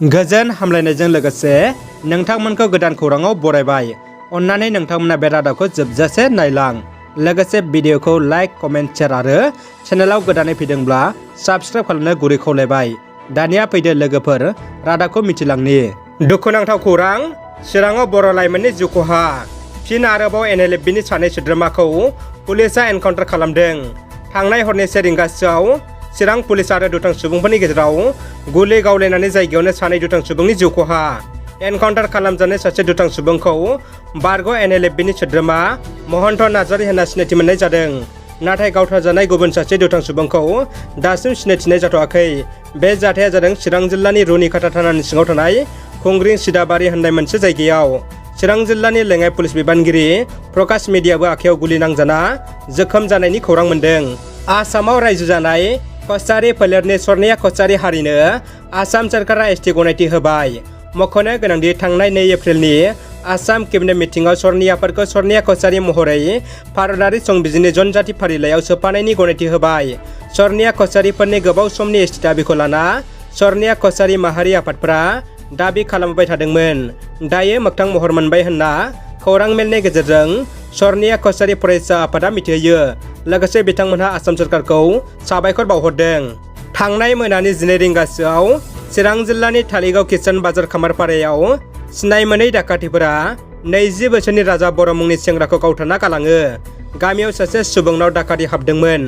गोजोन हामलायनायजों लोगोसे नोंथांमोनखौ गोदान खौराङाव बरायबाय। अन्नानै नोंथांमोना बे रादाबखौ जोबजासे नायलां। लोगोसे भिडिअखौ लाइक, कमेन्ट, शेयार आरो चेनेलाव गोदानै फैदोंब्ला साबस्क्राइब खालामनो गुरै खावलायबाय। दानिया फैदो लोगोफोर रादाबखौ मिथिलांनि। दुखुनांथाव खौरां, चिराङाव बर' लाइमोननि जिउ खहा। फिन आरोबाव NLFBनि सानै सोद्रोमाखौ पुलिसआ एनकाउन्टार खालामदों। थांनाय हरनि 1 रिंगासोआव चिरां पुलिस आरो दुथां सुबुंफोरनि गेजेराव गुलि गावलायनानै जायगायावनो सानै दुथां सुबुंनि जिउ खहा। एनकाउन्टार खालामजानाय सासे दुथां सुबुंखौ बारग' NLFBनि सोद्रोमा महन्त नार्जारी होनना सिनायथि मोननाय जादों। नाथाय गावथारजानाय गुबुन सासे दुथां सुबुंखौ दासिम सिनायथिनाय जाथ'वाखै। बे जाथाया जादों चिरां जिल्लानि रुनिकाटा थानानि सिङाव थानाय खुंग्रिं सिदाबारि होननाय मोनसे जायगायाव। चिरां जिल्लानि लेङाइ पुलिस बिबानगिरि प्रकाश मेडियाबो आखायाव गुलि नांजाना जोखोम जानायनि खौरां मोन्दों। आसामाव रायजो जानाय कछारी फोलेरनि सर्निया कछारी हारिनो आसाम सोरखारा ST गनायथि होबाय। मख'नो गोनांदि थांनाय 2 एप्रिलनि आसाम केबिनेट मिटिंआव सर्नियाफोरखौ सर्निया कछारी महरै भारतारि संबिजिरनि जनजाति फारिलाइयाव सोफानायनि गनायथि होबाय। सर्निया कछारीफोरनि गोबाव समनि ST दाबिखौ लाना सर्निया कछारी माहारि आफादफोरा दाबि खालामबाय थादोंमोन। दायो मोगथां महर मोनबाय होनना खौरां मेलनि गेजेरजों सर्निया कछारी फरायसा आफादा मिथिहोयो। लोगोसे बिथांमोनहा आसाम सोरखारखौ साबायखर बावहरदों। थांनाय मोनानि 12 रिंगासोआव चिरां जिल्लानि थालिगाव किसान बाजार खामारपारायाव सिनाय मोनै डाकातिफोरा 20 बोसोरनि राजा बर' मुंनि सेंग्राखौ गावथारना गालाङो। गामियाव सासे सुबुंनाव डाकाति हाबदोंमोन,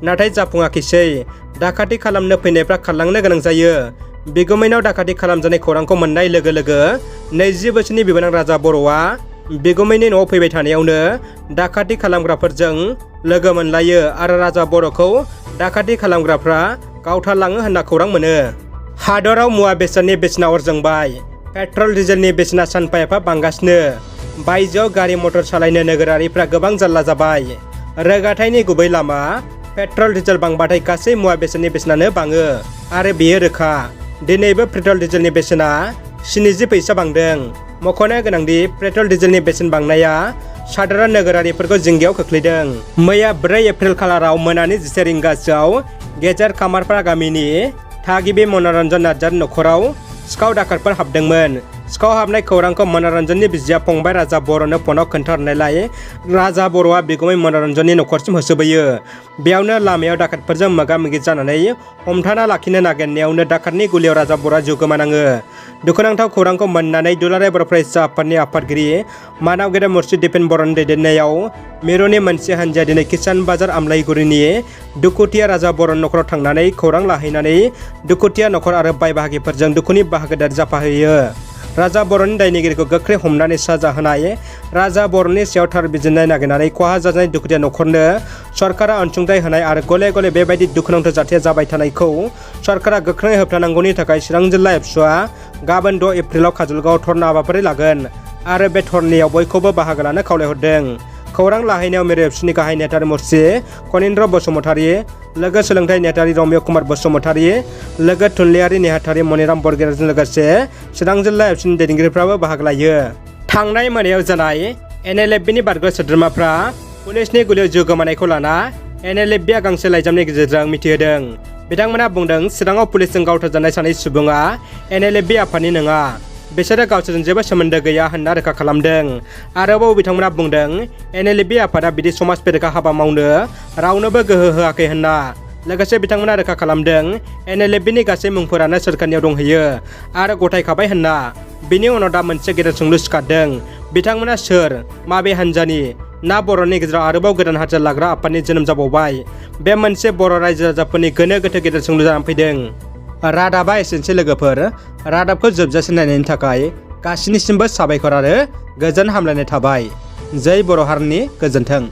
नाथाय जाफुङाखिसै। डाकाति खालामनो फैनायफ्रा खारलांनो गोनां जायो। बिगुमैनाव डाकाति खालामजानाय खौरांखौ मोननाय लोगो लोगो 20 बोसोरनि बिबोनां राजा बर'आ बिगुमैनि न'आव फैबाय थानायावनो डाकाति खालामग्राफोरजों लोगो मोनलायो आरो राजा बर'खौ डाकाति खालामग्राफ्रा गावथारलाङो होनना खौरां मोनो। हादराव मुवा बेसादनि बेसेना अर जोंबाय। पेट्रल डिजेलनि बेसेना सानफा एफा बांगासिनो। बायजोआव गारि मटर सालायनो नोगोरारिफ्रा गोबां जारला जाबाय। रोगाथायनि गुबै लामा पेट्रल डिजेल बांबाथाय गासै मुवा बेसादनि बेसेनानो बाङो आरो बेयो रोखा। दिनैबो पेट्रल डिजेलनि बेसेना 70 फैसा बांदों। मख'नो गोनांदि पेट्रल डिजेलनि बेसेन बांनाया साधारन नोगोरारिफोरखौ जिंगायाव खोख्लैदों। मैया 4 एप्रिल खालाराव मोनानि 11 रिंगासोआव गेजेर खामारपारा गामिनि थागिबि मनरन्जन नार्जारी न'खराव सिखाव डाकातफोर हाबदोंमोन। सिखाव हाबनाय खौरांखौ मनरन्जननि बिसिया फंबाय राजा बर'नो फनाव खोन्थाहरनायलाय राजा बर'आ बिगुमै मनरन्जननि न'खरसिम होसोबोयो। बेयावनो लामायाव डाकातफोरजों मोगा मोगि जानानै हमथाना लाखिनो नागिरनायावनो डाकातनि गुलियाव राजा बर'आ जिउ गोमानाङो। दुखुनांथाव खौरांखौ मोननानै दुलाराय बर' फरायसा आफादनि आफादगिरि मानाव गेदेर मुर्शिद दिपेन बर'नि दैदेननायाव मिरुनि मोनसे हान्जाया दिनै किसान बाजार आमलाइगुरिनि दुखुथिया राजा बर'नि न'खराव थांनानै खौरां लाहैनानै दुखुथिया न'खर आरो बाय बाहागिफोरजों दुखुनि बाहागोदारि जाफाहैयो। राजा बर'नि दायनिगिरिखौ गोख्रै हमनानै साजा होनाय, राजा बर'नि सायाव थार बिजिरनाय नागिरनानै खहा जानाय दुखुथिया न'खरनो सरकारा अनसुंथाइ होनाय आरो गले गले बेबायदि दुखुनांथाव जाथाया जाबाय थानायखौ सरकारा गोख्रै होबथानांगौनि थाखाय चिरां जिल्ला एबसुआ गाबोन 6 एप्रिलाव काजलगावआव धरना हाबाफारि लागोन आरो बे धरनायाव बयखौबो बाहागो लानो खावलायहरदों। खौरां लाहैनायाव मिरु एबसुनि गाहाय नेहाथारि मुर्शि कनिन्द्र बसुमतारी, लोगो सोलोंथाइ नेहाथारि रम्य कुमार बसुमतारी, लोगो थुनलाइयारि नेहाथारि मनिराम बरगयारिजों लोगोसे चिरां जिल्ला एबसुनि दैदेनगिरिफ्राबो बाहागो लायो। थांनाय मोनायाव जानाय NLFBनि बारग' सोद्रोमाफ्रा पुलिसनि गुलियाव जिउ गोमानायखौ लाना NLFBआ गांसे लाइजामनि गेजेरजों मिथिहोदों। बिथांमोना बुंदों चिराङाव पुलिसजों गावथारजानाय सानै सुबुङा NLFB आफादनि नङा, बिसोरो गावसोरजों जेबो सोमोन्दो गैया होनना रोखा खालामदों। आरोबाव बिथांमोना बुंदों NLFB आफादा बिदि समाज बेरेखा हाबा मावनो रावनोबो गोहो होआखै होनना। लोगोसे बिथांमोना रोखा खालामदों NLFBनि गासै मुंफोरानो सोरखारनियाव दंहैयो आरो गथायखाबाय होनना। बिनि उनाव दा मोनसे गेदेर सोंलु सिखारदों, बिथांमोना सोर, माबे हान्जानि? ना बर'नि गेजेराव आरोबाव गोदान हानजा लाग्रा आफादनि जोनोम जाबावबाय? बे मोनसे बर' रायजो राजाफोरनि गोनो गोथो गेदेर सोंलु जानानै फैदों। रादाबा एसेनोसै लोगोफोर। रादाबखौ जोबजासे नायनायनि थाखाय गासिनिसिमबो साबायखर आरो गोजोन हामलायनाय थाबाय। जै बर' हारिनि गोजोन्थों।